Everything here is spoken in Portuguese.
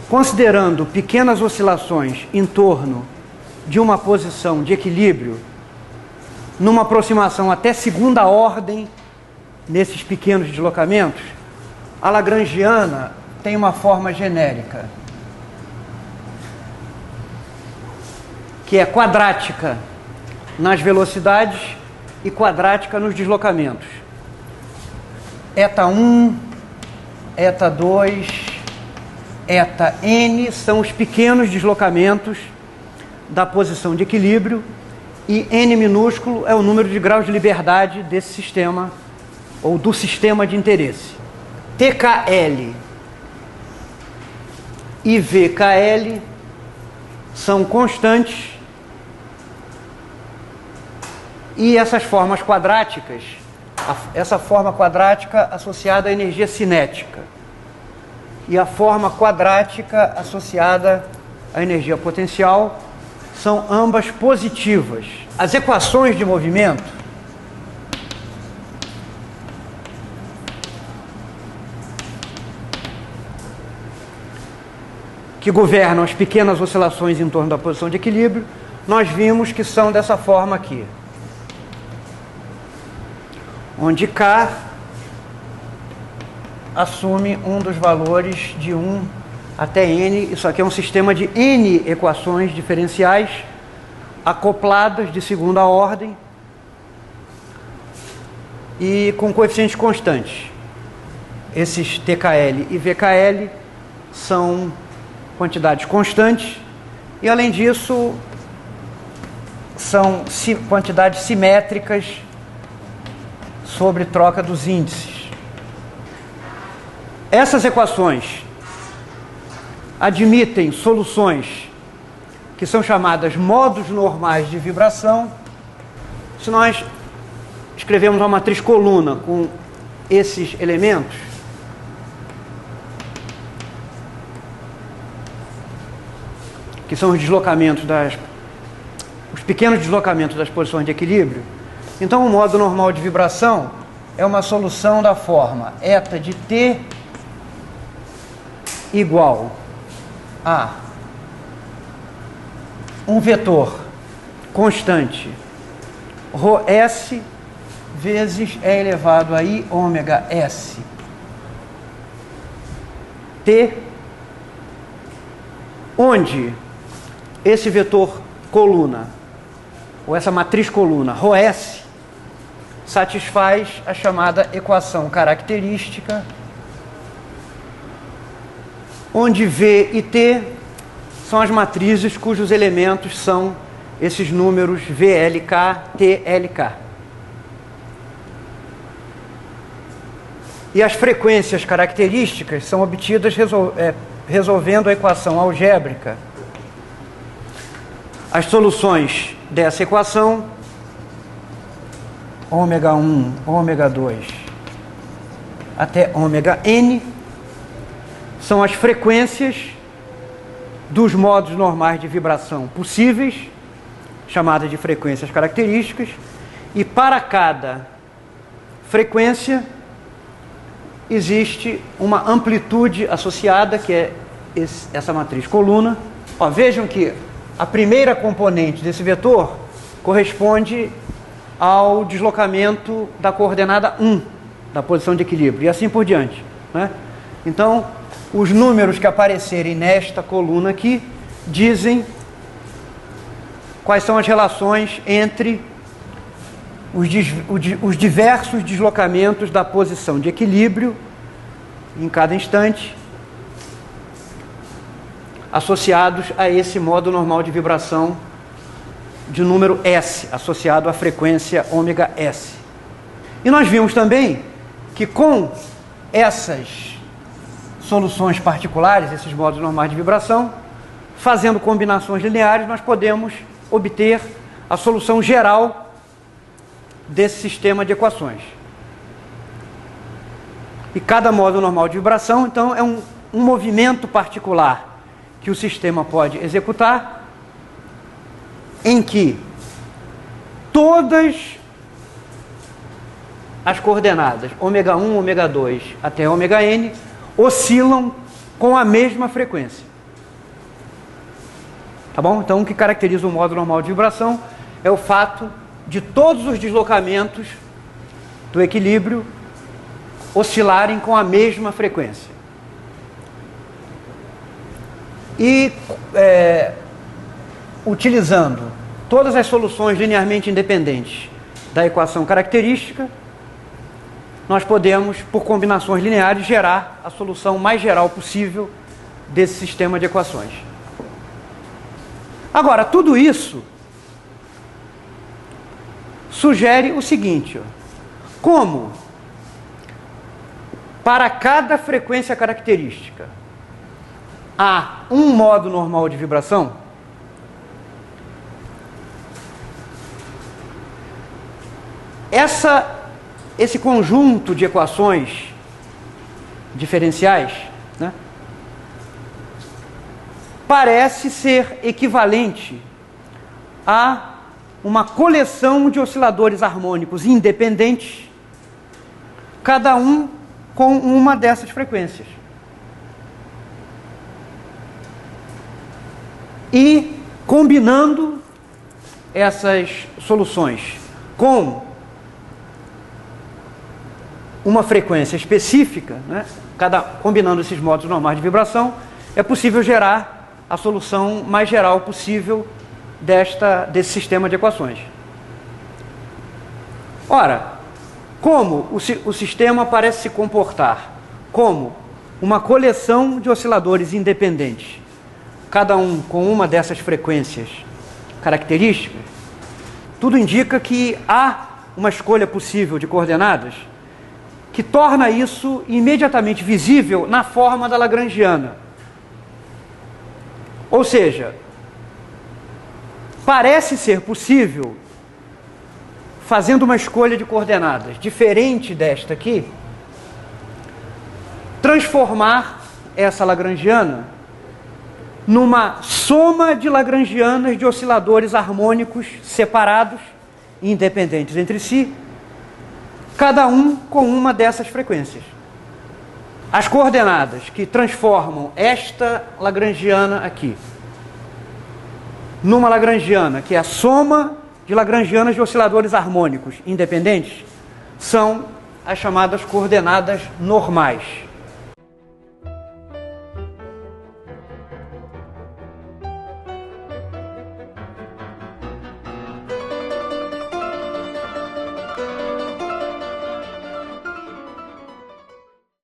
considerando pequenas oscilações em torno de uma posição de equilíbrio, numa aproximação até segunda ordem, nesses pequenos deslocamentos, a lagrangiana tem uma forma genérica, que é quadrática nas velocidades e quadrática nos deslocamentos. Eta1, Eta2, Eta-n são os pequenos deslocamentos da posição de equilíbrio e n minúsculo é o número de graus de liberdade desse sistema ou do sistema de interesse. TKL e VKL são constantes e essas formas quadráticas, essa forma quadrática associada à energia cinética e a forma quadrática associada à energia potencial são ambas positivas. As equações de movimento que governam as pequenas oscilações em torno da posição de equilíbrio, nós vimos que são dessa forma aqui, onde K assume um dos valores de 1 até n. Isso aqui é um sistema de n equações diferenciais acopladas de segunda ordem e com coeficientes constantes. Esses TKL e VKL são quantidades constantes e, além disso, são quantidades simétricas sobre troca dos índices. Essas equações admitem soluções que são chamadas modos normais de vibração. Se nós escrevemos uma matriz coluna com esses elementos, que são os deslocamentos os pequenos deslocamentos das posições de equilíbrio, então o modo normal de vibração é uma solução da forma eta de t igual a um vetor constante ρs vezes e elevado a i ômega s t, onde esse vetor coluna, ou essa matriz coluna, ρs, satisfaz a chamada equação característica, onde V e T são as matrizes cujos elementos são esses números VLK, TLK. E as frequências características são obtidas resolvendo a equação algébrica. As soluções dessa equação, ômega 1, ômega 2 até ômega n, são as frequências dos modos normais de vibração possíveis, chamadas de frequências características, e para cada frequência existe uma amplitude associada, que é essa matriz coluna. Vejam que a primeira componente desse vetor corresponde ao deslocamento da coordenada 1, da posição de equilíbrio, e assim por diante, né? Então, os números que aparecerem nesta coluna aqui dizem quais são as relações entre os diversos deslocamentos da posição de equilíbrio em cada instante, associados a esse modo normal de vibração de número S, associado à frequência ômega S. E nós vimos também que com essas soluções particulares, esses modos normais de vibração, fazendo combinações lineares, nós podemos obter a solução geral desse sistema de equações. E cada modo normal de vibração, então, é um movimento particular que o sistema pode executar, em que todas as coordenadas ômega 1, ômega 2 até ômega n oscilam com a mesma frequência. Tá bom? Então, o que caracteriza o modo normal de vibração é o fato de todos os deslocamentos do equilíbrio oscilarem com a mesma frequência. E, utilizando todas as soluções linearmente independentes da equação característica, nós podemos, por combinações lineares, gerar a solução mais geral possível desse sistema de equações. Agora, tudo isso sugere o seguinte: como para cada frequência característica há um modo normal de vibração, esse conjunto de equações diferenciais, né, parece ser equivalente a uma coleção de osciladores harmônicos independentes, cada um com uma dessas frequências. E combinando essas soluções com uma frequência específica, né, combinando esses modos normais de vibração, é possível gerar a solução mais geral possível desse sistema de equações. Ora, como o sistema parece se comportar como uma coleção de osciladores independentes, cada um com uma dessas frequências características, tudo indica que há uma escolha possível de coordenadas que torna isso imediatamente visível na forma da Lagrangiana. Ou seja, parece ser possível, fazendo uma escolha de coordenadas diferente desta aqui, transformar essa Lagrangiana numa soma de Lagrangianas de osciladores harmônicos separados, independentes entre si, cada um com uma dessas frequências. As coordenadas que transformam esta Lagrangiana aqui numa Lagrangiana, que é a soma de Lagrangianas de osciladores harmônicos independentes, são as chamadas coordenadas normais.